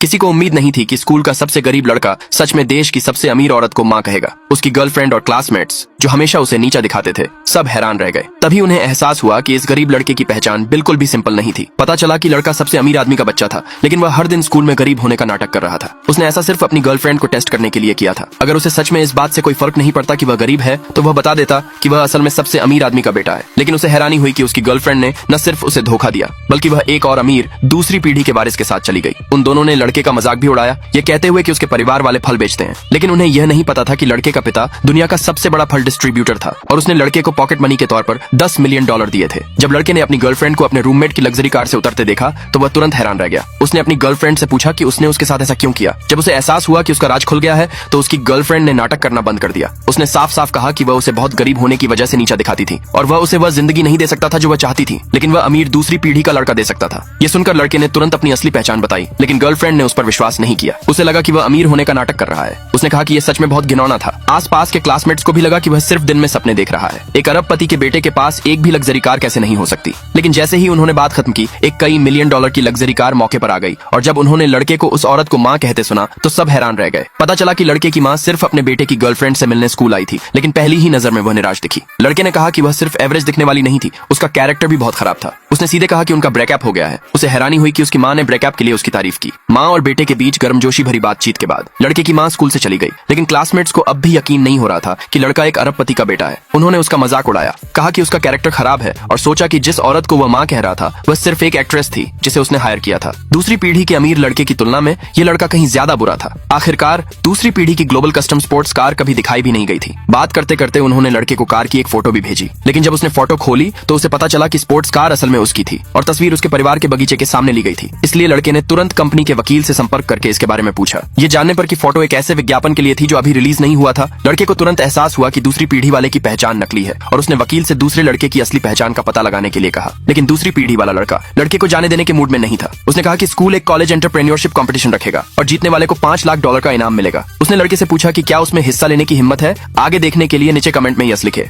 किसी को उम्मीद नहीं थी कि स्कूल का सबसे गरीब लड़का सच में देश की सबसे अमीर औरत को मां कहेगा। उसकी गर्लफ्रेंड और क्लासमेट्स जो हमेशा उसे नीचा दिखाते थे, सब हैरान रह गए। तभी उन्हें एहसास हुआ कि इस गरीब लड़के की पहचान बिल्कुल भी सिंपल नहीं थी। पता चला कि लड़का सबसे अमीर आदमी का बच्चा था, लेकिन वह हर दिन स्कूल में गरीब होने का नाटक कर रहा था। उसने ऐसा सिर्फ अपनी गर्लफ्रेंड को टेस्ट करने के लिए किया था। अगर उसे सच में इस बात से कोई फर्क नहीं पड़ता कि वह गरीब है, तो वह बता देता कि वह असल में सबसे अमीर आदमी का बेटा है। लेकिन उसे हैरानी हुई कि उसकी गर्लफ्रेंड ने न सिर्फ उसे धोखा दिया, बल्कि वह एक और अमीर दूसरी पीढ़ी के वारिस के साथ चली गई। उन दोनों ने लड़के का मजाक भी उड़ाया, ये कहते हुए कि उसके परिवार वाले फल बेचते हैं। लेकिन उन्हें यह नहीं पता था कि लड़के का पिता दुनिया का सबसे बड़ा फल डिस्ट्रीब्यूटर था और उसने लड़के को पॉकेट मनी के तौर पर $10 मिलियन दिए थे। जब लड़के ने अपनी गर्लफ्रेंड को अपने रूममेट की लग्जरी कार से उतरते देखा तो वह तुरंत हैरान रह गया। उसने अपनी गर्लफ्रेंड से पूछा कि उसने उसके साथ ऐसा क्यों किया। जब उसे एहसास हुआ कि उसका राज खुल गया है, तो उसकी गर्लफ्रेंड ने नाटक करना बंद कर दिया। उसने साफ साफ कहा कि वह उसे बहुत गरीब होने की वजह से नीचा दिखाती थी और वह उसे वह जिंदगी नहीं दे सकता था जो वह चाहती थी, लेकिन वह अमीर दूसरी पीढ़ी का लड़का दे सकता था। ये सुनकर लड़के ने तुरंत अपनी असली पहचान बताई, लेकिन गर्लफ्रेंड ने उस पर विश्वास नहीं किया। उसे लगा कि वह अमीर होने का नाटक कर रहा है। उसने कहा कि यह सच में बहुत घिनौना था। आसपास के क्लासमेट्स को भी लगा कि वह सिर्फ दिन में सपने देख रहा है। एक अरबपति के बेटे के पास एक भी लग्जरी कार कैसे नहीं हो सकती। लेकिन जैसे ही उन्होंने बात खत्म की, एक कई मिलियन डॉलर की लग्जरी कार मौके पर आ गई और जब उन्होंने लड़के को उस औरत को मां कहते सुना तो सब हैरान रह गए। पता चला कि लड़के की मां सिर्फ अपने बेटे की गर्लफ्रेंड से मिलने स्कूल आई थी, लेकिन पहली ही नजर में वह निराश दिखी। लड़के ने कहा कि वह सिर्फ एवरेज दिखने वाली नहीं थी, उसका कैरेक्टर भी बहुत खराब था। उसने सीधे कहा कि उनका ब्रेकअप हो गया है। उसे हैरानी हुई कि उसकी मां ने ब्रेकअप के लिए उसकी तारीफ की। मां और बेटे के बीच गर्मजोशी भरी बातचीत के बाद लड़के की मां स्कूल से चली गई, लेकिन क्लासमेट्स को अब भी यकीन नहीं हो रहा था कि लड़का एक अरबपति का बेटा है। उन्होंने उसका मजाक उड़ाया, कहा कि उसका कैरेक्टर खराब है और सोचा कि जिस औरत को वह मां कह रहा था वह सिर्फ एक एक्ट्रेस थी जिसे उसने हायर किया था। दूसरी पीढ़ी के अमीर लड़के की तुलना में ये लड़का कहीं ज्यादा बुरा था। आखिरकार दूसरी पीढ़ी की ग्लोबल कस्टम स्पोर्ट्स कार कभी दिखाई भी नहीं गई थी। बात करते करते उन्होंने लड़के को कार की एक फोटो भी भेजी, लेकिन जब उसने फोटो खोली तो उसे पता चला कि स्पोर्ट्स कार असल में उसकी थी और तस्वीर उसके परिवार के बगीचे के सामने ली गई थी। इसलिए लड़के ने तुरंत कंपनी के वकील से संपर्क करके इसके बारे में पूछा। ये जानने पर कि फोटो एक ऐसे विज्ञापन के लिए थी जो अभी रिलीज नहीं हुआ था, लड़के को तुरंत एहसास हुआ कि दूसरी पीढ़ी वाले की पहचान नकली है और उसने वकील से दूसरे लड़के की असली पहचान का पता लगाने के लिए कहा। लेकिन दूसरी पीढ़ी वाला लड़का लड़के को जाने देने के मूड में नहीं था। उसने कहा कि स्कूल एक कॉलेज एंटरप्रेन्योरशिप कंपटीशन रखेगा और जीतने वाले को $5 लाख का इनाम मिलेगा। उसने लड़के से पूछा कि क्या उसमें हिस्सा लेने की हिम्मत है। आगे देखने के लिए नीचे कमेंट में यस लिखे।